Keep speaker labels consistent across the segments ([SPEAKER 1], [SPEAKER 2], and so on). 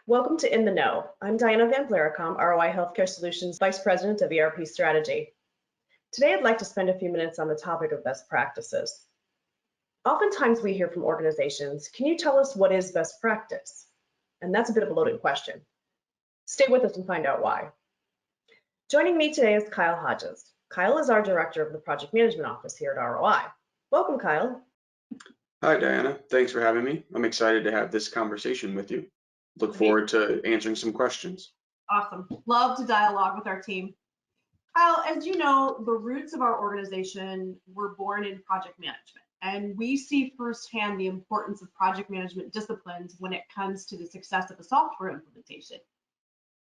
[SPEAKER 1] Welcome to In the Know. I'm Diana Van Blaricom, ROI Healthcare Solutions Vice President of ERP Strategy. Today, I'd like to spend a few minutes on the topic of best practices. Oftentimes we hear from organizations, can you tell us what is best practice? And that's a bit of a loaded question. Stay with us and find out why. Joining me today is Kyle Hodges. Kyle is our Director of the Project Management Office here at ROI. Welcome, Kyle.
[SPEAKER 2] Hi, Diana. Thanks for having me. I'm excited to have this conversation with you. Look forward to answering some questions.
[SPEAKER 3] Awesome. Love to dialogue with our team. Kyle, as you know, the roots of our organization were born in project management, and we see firsthand the importance of project management disciplines when it comes to the success of a software implementation.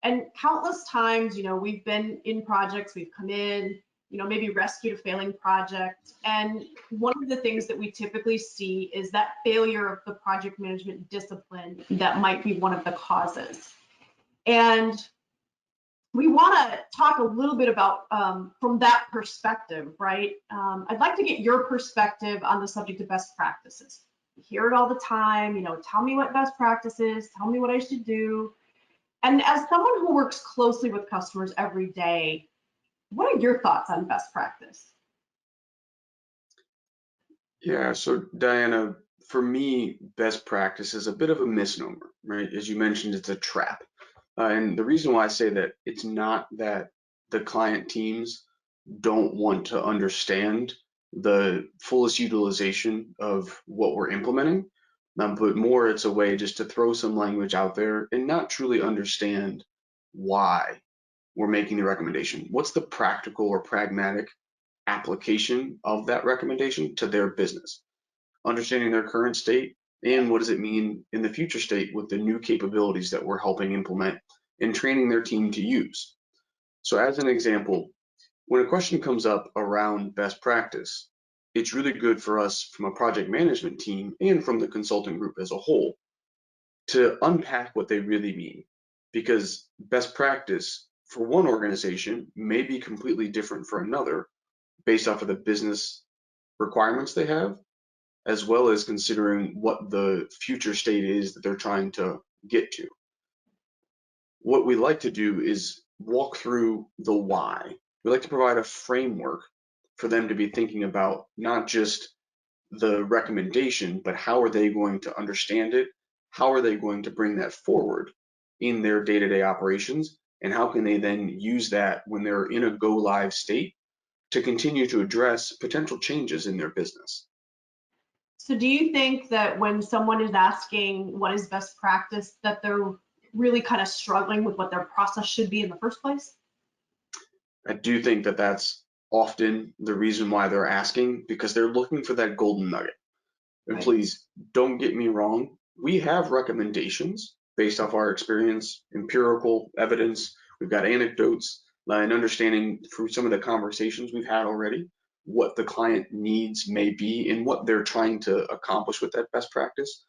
[SPEAKER 3] And countless times, we've been in projects, we've come in, maybe rescued a failing project. And one of the things that we typically see is that failure of the project management discipline that might be one of the causes. And we want to talk a little bit about from that perspective, right? I'd like to get your perspective on the subject of best practices. We hear it all the time, tell me what best practice is, tell me what I should do. And as someone who works closely with customers every day, what are your thoughts on best practice?
[SPEAKER 2] Yeah, so Diana, for me, best practice is a bit of a misnomer, right? As you mentioned, it's a trap. And the reason why I say that, it's not that the client teams don't want to understand the fullest utilization of what we're implementing, but more it's a way just to throw some language out there and not truly understand why we're making the recommendation. What's the practical or pragmatic application of that recommendation to their business? Understanding their current state and what does it mean in the future state with the new capabilities that we're helping implement and training their team to use. So as an example, when a question comes up around best practice, it's really good for us from a project management team and from the consulting group as a whole to unpack what they really mean, because best practice for one organization may be completely different for another based off of the business requirements they have, as well as considering what the future state is that they're trying to get to. What we like to do is walk through the why. We like to provide a framework for them to be thinking about not just the recommendation, but how are they going to understand it? How are they going to bring that forward in their day-to-day operations? And how can they then use that when they're in a go live state to continue to address potential changes in their business?
[SPEAKER 3] So do you think that when someone is asking what is best practice, that they're really kind of struggling with what their process should be in the first place?
[SPEAKER 2] I do think that that's often the reason why they're asking, because they're looking for that golden nugget. And
[SPEAKER 3] Right.
[SPEAKER 2] please don't get me wrong, we have recommendations based off our experience, empirical evidence, we've got anecdotes, and understanding through some of the conversations we've had already what the client needs may be and what they're trying to accomplish with that best practice.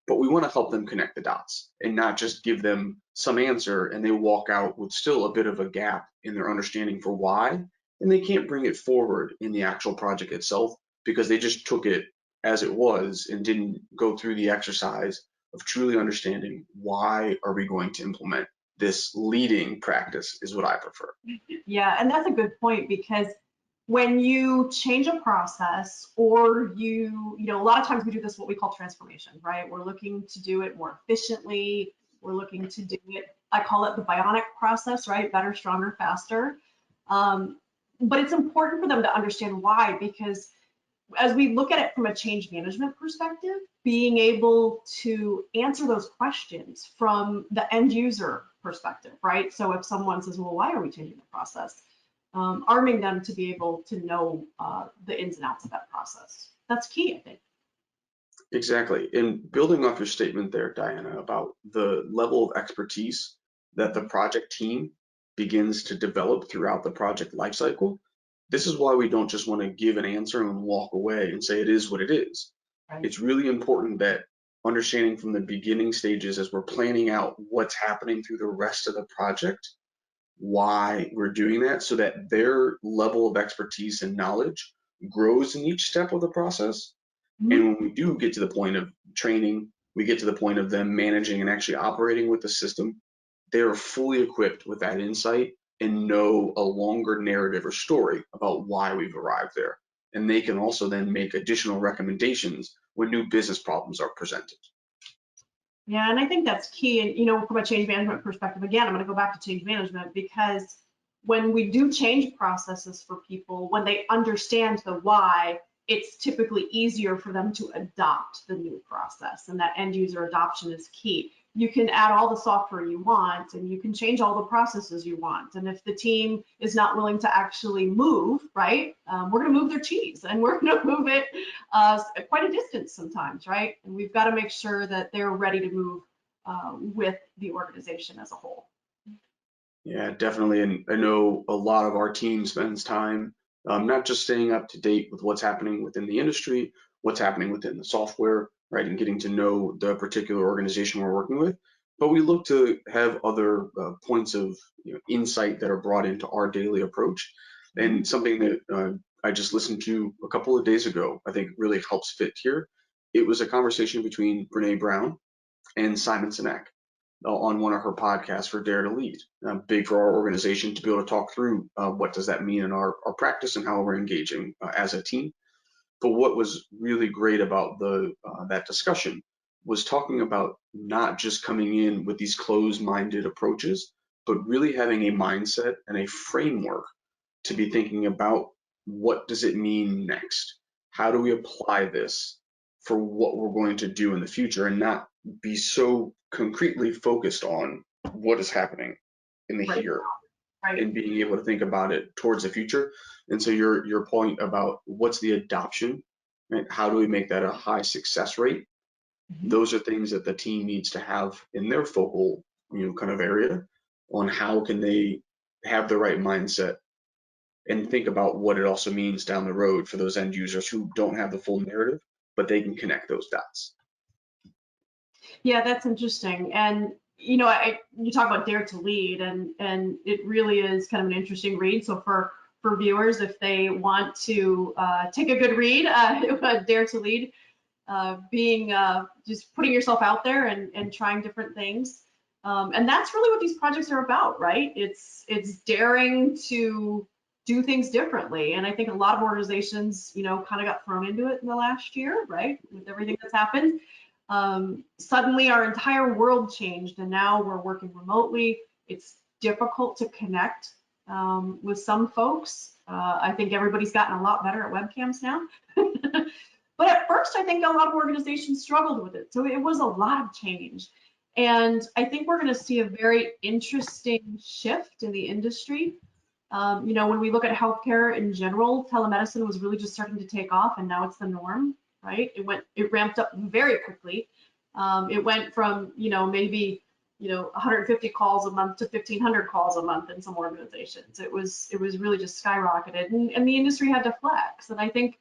[SPEAKER 2] But we want to help them connect the dots and not just give them some answer and they walk out with still a bit of a gap in their understanding for why, and they can't bring it forward in the actual project itself because they just took it as it was and didn't go through the exercise of truly understanding why are we going to implement this leading practice is what I prefer.
[SPEAKER 3] Yeah, and that's a good point, because when you change a process or a lot of times we do this, what we call transformation, right? We're looking to do it more efficiently. We're looking to do it, I call it the bionic process, right? Better, stronger, faster. But it's important for them to understand why, because as we look at it from a change management perspective, being able to answer those questions from the end user perspective, right? So if someone says, well, why are we changing the process? Arming them to be able to know the ins and outs of that process. That's key, I think.
[SPEAKER 2] Exactly. And building off your statement there, Diana, about the level of expertise that the project team begins to develop throughout the project lifecycle, this is why we don't just want to give an answer and walk away and say it is what it is.
[SPEAKER 3] Right.
[SPEAKER 2] It's really important that understanding from the beginning stages as we're planning out what's happening through the rest of the project, why we're doing that, so that their level of expertise and knowledge grows in each step of the process. And when we do get to the point of training we get to the point of them managing and actually operating with the system, they are fully equipped with that insight and know a longer narrative or story about why we've arrived there. And they can also then make additional recommendations when new business problems are presented.
[SPEAKER 3] Yeah, and I think that's key. And, you know, from a change management perspective, again, I'm going to go back to change management, because when we do change processes for people, when they understand the why, it's typically easier for them to adopt the new process, and that end user adoption is key. You can add all the software you want, and you can change all the processes you want. And if the team is not willing to actually move, right, we're going to move their cheese, and we're going to move it quite a distance sometimes, right? And we've got to make sure that they're ready to move with the organization as a whole.
[SPEAKER 2] Yeah, definitely. And I know a lot of our team spends time not just staying up to date with what's happening within the industry, what's happening within the software, right, and getting to know the particular organization we're working with, but we look to have other points of insight that are brought into our daily approach. And something that I just listened to a couple of days ago, I think really helps fit here. It was a conversation between Brene Brown and Simon Sinek on one of her podcasts for Dare to Lead. Big for our organization to be able to talk through what does that mean in our practice and how we're engaging as a team. But what was really great about that discussion was talking about not just coming in with these closed-minded approaches, but really having a mindset and a framework to be thinking about what does it mean next? How do we apply this for what we're going to do in the future, and not be so concretely focused on what is happening in the
[SPEAKER 3] Right.
[SPEAKER 2] here,
[SPEAKER 3] Right.
[SPEAKER 2] and being able to think about it towards the future. And so your point about what's the adoption, right? How do we make that a high success rate? Those are things that the team needs to have in their focal, kind of area on how can they have the right mindset and think about what it also means down the road for those end users who don't have the full narrative, but they can connect those dots.
[SPEAKER 3] Yeah, that's interesting. And you know, you talk about Dare to Lead, and it really is kind of an interesting read. So for viewers, if they want to take a good read, Dare to Lead, being just putting yourself out there and trying different things. And that's really what these projects are about, right? It's daring to do things differently. And I think a lot of organizations, you know, kind of got thrown into it in the last year, right? With everything that's happened. Suddenly our entire world changed, and now we're working remotely. It's difficult to connect with some folks. I think everybody's gotten a lot better at webcams now. But at first, I think a lot of organizations struggled with it. So it was a lot of change. And I think we're going to see a very interesting shift in the industry. You know, when we look at healthcare in general, telemedicine was really just starting to take off, and now it's the norm, right? It ramped up very quickly. It went from, you know, maybe, you know, 150 calls a month to 1,500 calls a month in some organizations. It was really just skyrocketed, and the industry had to flex. And I think,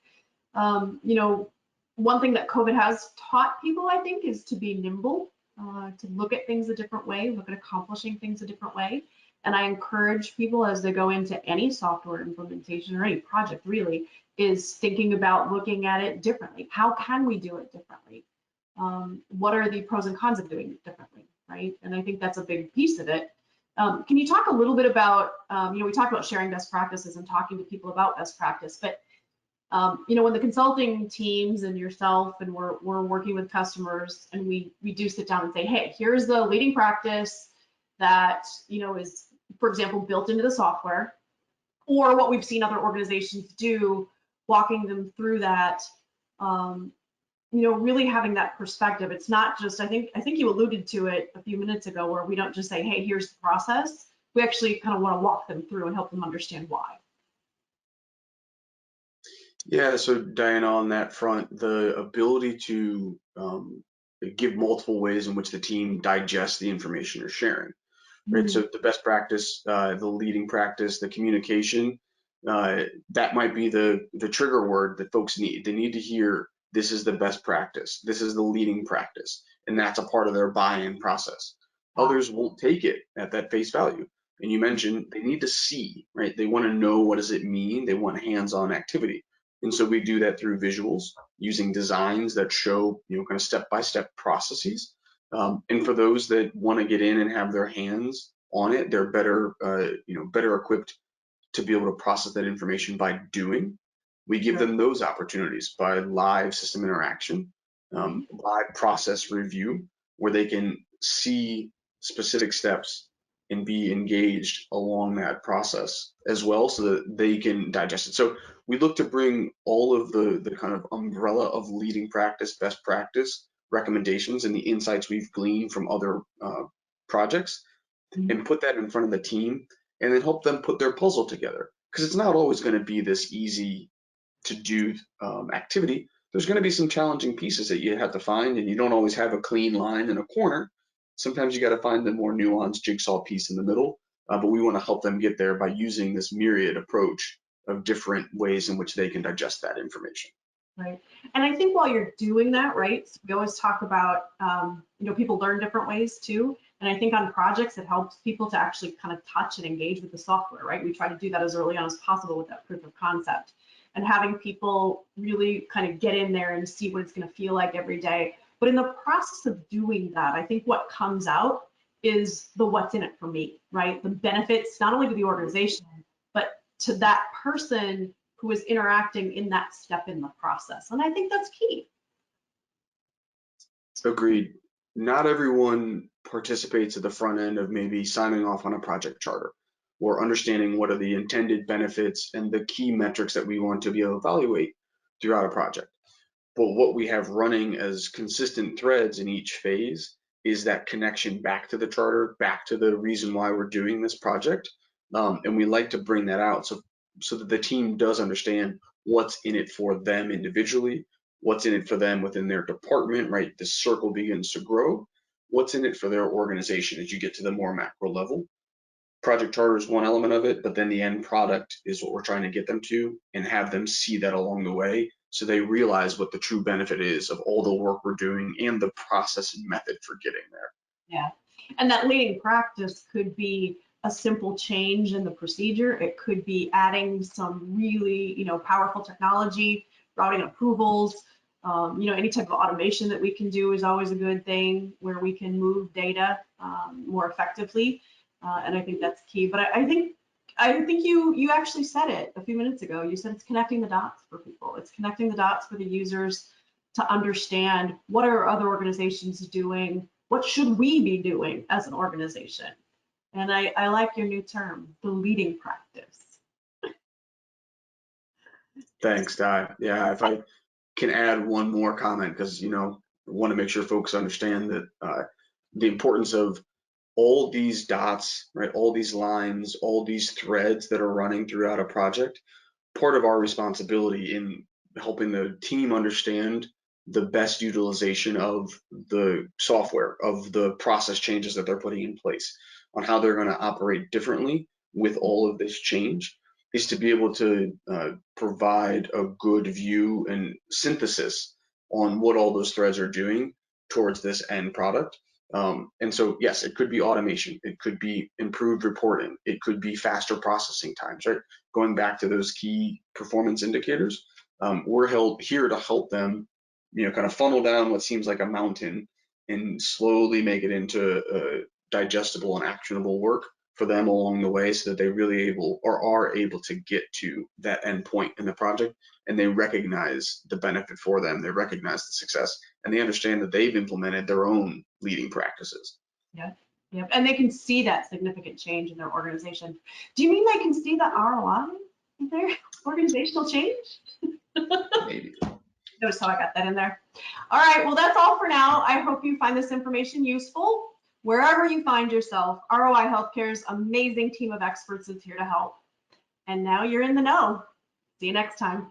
[SPEAKER 3] you know, one thing that COVID has taught people, I think, is to be nimble, to look at things a different way, look at accomplishing things a different way. And I encourage people as they go into any software implementation or any project really, is thinking about looking at it differently. How can we do it differently? What are the pros and cons of doing it differently, right? And I think that's a big piece of it. Can you talk a little bit about, you know, we talked about sharing best practices and talking to people about best practice, but you know, when the consulting teams and yourself and we're working with customers, and we do sit down and say, hey, here's the leading practice that, you know, is, for example, built into the software, or what we've seen other organizations do, walking them through that, you know, really having that perspective. It's not just, I think you alluded to it a few minutes ago, where we don't just say, hey, here's the process. We actually kind of want to walk them through and help them understand why.
[SPEAKER 2] Yeah, so Diana, on that front, the ability to give multiple ways in which the team digests the information you're sharing, right? So the best practice, the leading practice, the communication, that might be the trigger word that folks need. They need to hear, this is the best practice, this is the leading practice, and that's a part of their buy-in process. Others won't take it at that face value. And you mentioned they need to see, right? They want to know, what does it mean? They want hands-on activity. And so we do that through visuals, using designs that show, kind of step-by-step processes. And for those that want to get in and have their hands on it, they're better, better equipped to be able to process that information by doing. We give them those opportunities by live system interaction, live process review, where they can see specific steps and be engaged along that process as well, so that they can digest it. So we look to bring all of the kind of umbrella of leading practice, best practice recommendations and the insights we've gleaned from other projects and put that in front of the team, and then help them put their puzzle together. Because it's not always going to be this easy to do activity. There's going to be some challenging pieces that you have to find, and you don't always have a clean line in a corner. Sometimes you got to find the more nuanced jigsaw piece in the middle, but we want to help them get there by using this myriad approach of different ways in which they can digest that information.
[SPEAKER 3] Right. And I think while you're doing that, right, we always talk about, people learn different ways too. And I think on projects, it helps people to actually kind of touch and engage with the software, right? We try to do that as early on as possible with that proof of concept, and having people really kind of get in there and see what it's going to feel like every day. But in the process of doing that, I think what comes out is the what's in it for me, right? The benefits, not only to the organization, but to that person who is interacting in that step in the process. And I think that's key.
[SPEAKER 2] Agreed. Not everyone participates at the front end of maybe signing off on a project charter or understanding what are the intended benefits and the key metrics that we want to be able to evaluate throughout a project. But what we have running as consistent threads in each phase is that connection back to the charter, back to the reason why we're doing this project. And we like to bring that out so that the team does understand what's in it for them individually, what's in it for them within their department, right? The circle begins to grow. What's in it for their organization as you get to the more macro level. Project charter is one element of it, but then the end product is what we're trying to get them to and have them see that along the way, so they realize what the true benefit is of all the work we're doing and the process and method for getting there.
[SPEAKER 3] Yeah, and that leading practice could be a simple change in the procedure. It could be adding some really, powerful technology, routing approvals, any type of automation that we can do is always a good thing, where we can move data more effectively. And I think that's key. But I think you actually said it a few minutes ago. You said it's connecting the dots for people. It's connecting the dots for the users to understand what are other organizations doing, what should we be doing as an organization. And I like your new term, the leading practice.
[SPEAKER 2] Thanks, Di. Yeah, if I can add one more comment, because I want to make sure folks understand that the importance of all these dots, right? All these lines, all these threads that are running throughout a project. Part of our responsibility in helping the team understand the best utilization of the software, of the process changes that they're putting in place, on how they're going to operate differently with all of this change, is to be able to provide a good view and synthesis on what all those threads are doing towards this end product. And so, yes, it could be automation, it could be improved reporting, it could be faster processing times, right? Going back to those key performance indicators, we're here to help them, kind of funnel down what seems like a mountain and slowly make it into digestible and actionable work for them along the way, so that they really are able to get to that end point in the project, and they recognize the benefit for them, they recognize the success, and they understand that they've implemented their own leading practices.
[SPEAKER 3] Yeah, yeah, and they can see that significant change in their organization. Do you mean they can see the ROI in their organizational change?
[SPEAKER 2] Maybe.
[SPEAKER 3] Notice how I got that in there. All right, well, that's all for now. I hope you find this information useful. Wherever you find yourself, ROI Healthcare's amazing team of experts is here to help. And now you're in the know. See you next time.